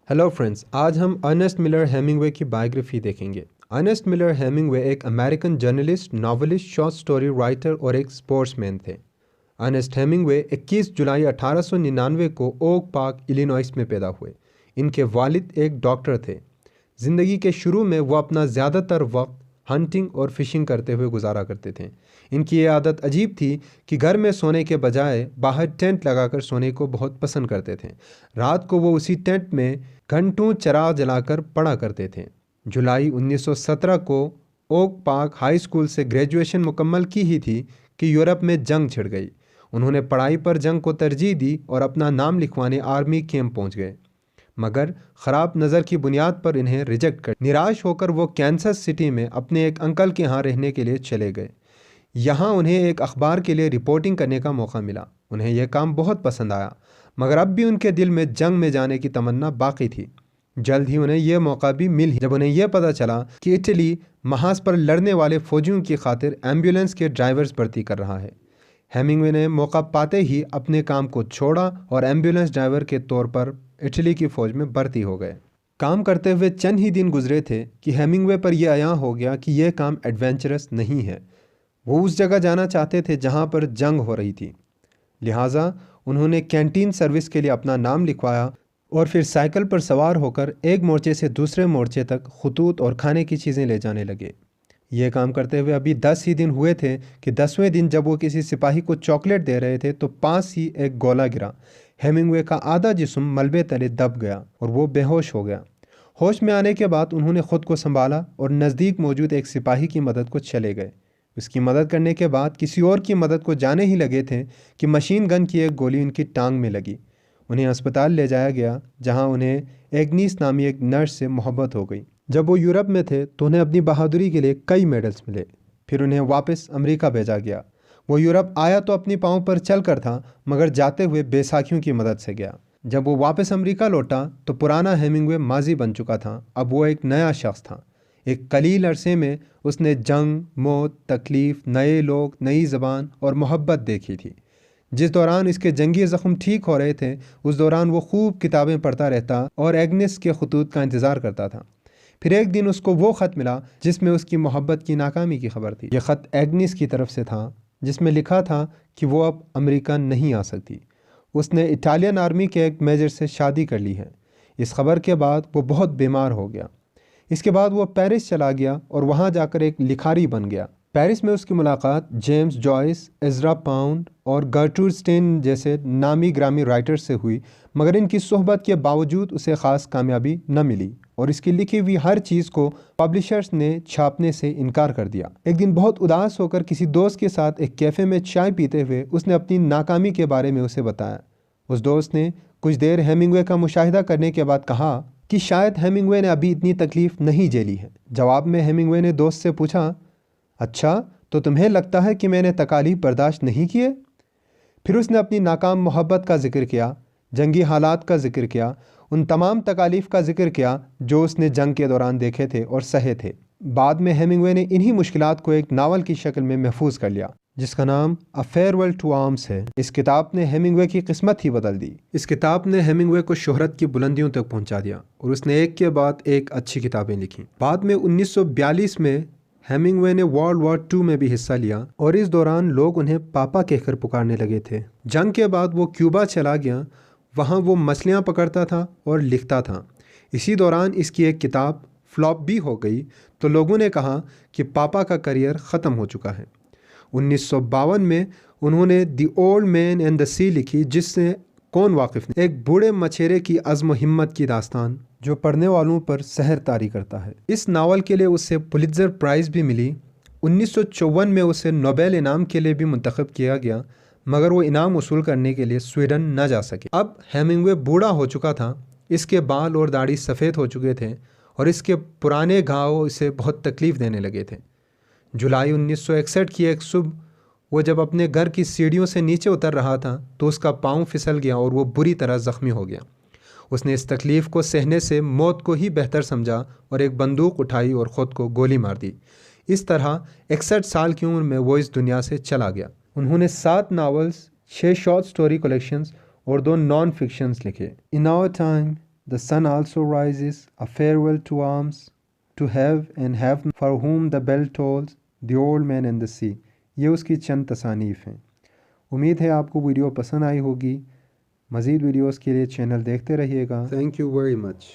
Hello friends, आज हम Ernest Miller Hemingway की बायोग्राफी देखेंगे। अर्नेस्ट मिलर हेमिंग्वे एक American journalist, novelist, short story writer और एक स्पोर्ट्समैन थे। अर्नेस्ट हेमिंग्वे 21 जुलाई 1899 को ओक पार्क, इलिनॉइस में पैदा हुए। इनके वालिद एक डॉक्टर थे। ज़िंदगी के शुरू में वो अपना ज़्यादातर वक्त हंटिंग और फिशिंग करते हुए गुजारा करते थे। इनकी ये आदत अजीब थी कि घर में सोने के बजाय बाहर टेंट लगाकर सोने को बहुत पसंद करते थे। रात को वो उसी टेंट में घंटों चिराग जलाकर पढ़ा करते थे। जुलाई 1917 को ओक पार्क हाई स्कूल से ग्रेजुएशन मुकम्मल की ही थी कि यूरोप में जंग छिड़ गई। उन्होंने पढ़ाई पर जंग को तरजीह दी और अपना नाम लिखवाने आर्मी कैंप पहुंच गए, मगर ख़राब नज़र की बुनियाद पर इन्हें रिजेक्ट कर निराश होकर वो कैंसस सिटी में अपने एक अंकल के यहाँ रहने के लिए चले गए। यहाँ उन्हें एक अखबार के लिए रिपोर्टिंग करने का मौका मिला। उन्हें यह काम बहुत पसंद आया, मगर अब भी उनके दिल में जंग में जाने की तमन्ना बाकी थी। जल्द ही उन्हें यह मौका भी मिल जब उन्हें यह पता चला कि इटली महाज पर लड़ने वाले फौजियों की खातिर एम्बुलेंस के ड्राइवर्स भर्ती कर रहा है। हेमिंग्वे ने मौका पाते ही अपने काम को छोड़ा और एम्बुलेंस ड्राइवर के तौर पर इटली की फ़ौज में भर्ती हो गए। काम करते हुए चंद ही दिन गुजरे थे कि हेमिंग्वे पर यह आया हो गया कि यह काम एडवेंचरस नहीं है। वो उस जगह जाना चाहते थे जहाँ पर जंग हो रही थी। लिहाजा उन्होंने कैंटीन सर्विस के लिए अपना नाम लिखवाया और फिर साइकिल पर सवार होकर एक मोर्चे से दूसरे मोर्चे तक खतूत और खाने की चीज़ें ले जाने लगे। यह काम करते हुए अभी 10 ही दिन हुए थे कि 10वें दिन जब वो किसी सिपाही को चॉकलेट दे रहे थे तो पास ही एक गोला गिरा। हेमिंग्वे का आधा जिस्म मलबे तले दब गया और वो बेहोश हो गया। होश में आने के बाद उन्होंने खुद को संभाला और नज़दीक मौजूद एक सिपाही की मदद को चले गए। उसकी मदद करने के बाद किसी और की मदद को जाने ही लगे थे कि मशीन गन की एक गोली उनकी टांग में लगी। उन्हें अस्पताल ले जाया गया, जहां उन्हें एग्नीस नामी एक नर्स से मोहब्बत हो गई। जब वो यूरोप में थे तो उन्हें अपनी बहादुरी के लिए कई मेडल्स मिले। फिर उन्हें वापस अमेरिका भेजा गया। वो यूरोप आया तो अपनी पाँव पर चल कर था, मगर जाते हुए बैसाखियों की मदद से गया। जब वो वापस अमेरिका लौटा तो पुराना हेमिंग्वे माजी बन चुका था। अब वो एक नया शख्स था। एक कलील अरसे में उसने जंग, मौत, तकलीफ़, नए लोग, नई ज़बान और मोहब्बत देखी थी। जिस दौरान इसके जंगी ज़ख्म ठीक हो रहे थे, उस दौरान वो खूब किताबें पढ़ता रहता और एग्नेस के खतूत का इंतज़ार करता था। फिर एक दिन उसको वो ख़त मिला जिसमें उसकी मोहब्बत की नाकामी की खबर थी। यह ख़त एग्नेस की तरफ से था, जिसमें लिखा था कि वो अब अमेरिका नहीं आ सकती। उसने इटालियन आर्मी के एक मेजर से शादी कर ली है। इस खबर के बाद वो बहुत बीमार हो गया। इसके बाद वो पेरिस चला गया और वहाँ जाकर एक लिखारी बन गया। पेरिस में उसकी मुलाकात जेम्स जॉयस, एज़रा पाउंड और गर्ट्रूड स्टेन जैसे नामी ग्रामी राइटर से हुई, मगर इनकी सोहबत के बावजूद उसे ख़ास कामयाबी न मिली और इसकी लिखी हुई हर चीज़ को पब्लिशर्स ने छापने से इनकार कर दिया। एक दिन बहुत उदास होकर किसी दोस्त के साथ एक कैफ़े में चाय पीते हुए उसने अपनी नाकामी के बारे में उसे बताया। उस दोस्त ने कुछ देर हेमिंग्वे का मुशाहिदा करने के बाद कहा कि शायद हेमिंग्वे ने अभी इतनी तकलीफ़ नहीं झेली है। जवाब में हेमिंग्वे ने दोस्त से पूछा, अच्छा तो तुम्हें लगता है कि मैंने तकालीफ बर्दाश्त नहीं किए? फिर उसने अपनी नाकाम मोहब्बत का जिक्र किया, जंगी हालात का जिक्र किया, उन तमाम तकालीफ का जिक्र किया जो उसने जंग के दौरान देखे थे और सहे थे। बाद में हेमिंग्वे ने इन्हीं मुश्किलात को एक नावल की शक्ल में महफूज कर लिया, जिसका नाम अ फेयरवेल टू आर्म्स है। इस किताब ने हेमिंग्वे की किस्मत ही बदल दी। इस किताब ने हेमिंग्वे को शोहरत की बुलंदियों तक पहुंचा दिया और उसने एक के बाद एक अच्छी किताबें लिखी। बाद में 1942 में हेमिंग्वे ने वर्ल्ड वॉर II में भी हिस्सा लिया और इस दौरान लोग उन्हें पापा कहकर पुकारने लगे थे। जंग के बाद वो क्यूबा चला गया। वहाँ वो मछलियाँ पकड़ता था और लिखता था। इसी दौरान इसकी एक किताब फ्लॉप भी हो गई तो लोगों ने कहा कि पापा का करियर ख़त्म हो चुका है। 1952 में उन्होंने the old man and the sea लिखी, जिससे कौन वाकिफ़ नहीं, एक बूढ़े मछेरे की अज़्म हिम्मत की दास्तान जो पढ़ने वालों पर सहर तारी करता है। इस नावल के लिए उसे पुलित्ज़र प्राइज़ भी मिली। 1954 में उसे नोबेल इनाम के लिए भी मुंतखब किया गया, मगर वो इनाम वसूल करने के लिए स्वीडन न जा सके। अब हेमिंग्वे बूढ़ा हो चुका था। इसके बाल और दाढ़ी सफ़ेद हो चुके थे और इसके पुराने घाव इसे बहुत तकलीफ़ देने लगे थे। जुलाई 1961 की एक सुबह वो जब अपने घर की सीढ़ियों से नीचे उतर रहा था तो उसका पाँव फिसल गया और वो बुरी तरह ज़ख्मी हो गया। उसने इस तकलीफ़ को सहने से मौत को ही बेहतर समझा और एक बंदूक उठाई और ख़ुद को गोली मार दी। इस तरह 61 साल की उम्र में वो इस दुनिया से चला गया। उन्होंने 7 नावल्स, 6 शॉर्ट स्टोरी कलेक्शंस और 2 नॉन फिक्शंस लिखे। In our time the sun also rises, a farewell to arms, to have and have, for whom the bell tolls, the old man and the sea. ये उसकी चंद तसानीफ़ हैं। उम्मीद है आपको video पसंद आई होगी। मज़ीद वीडियोस के लिए चैनल देखते रहिएगा। Thank you very much.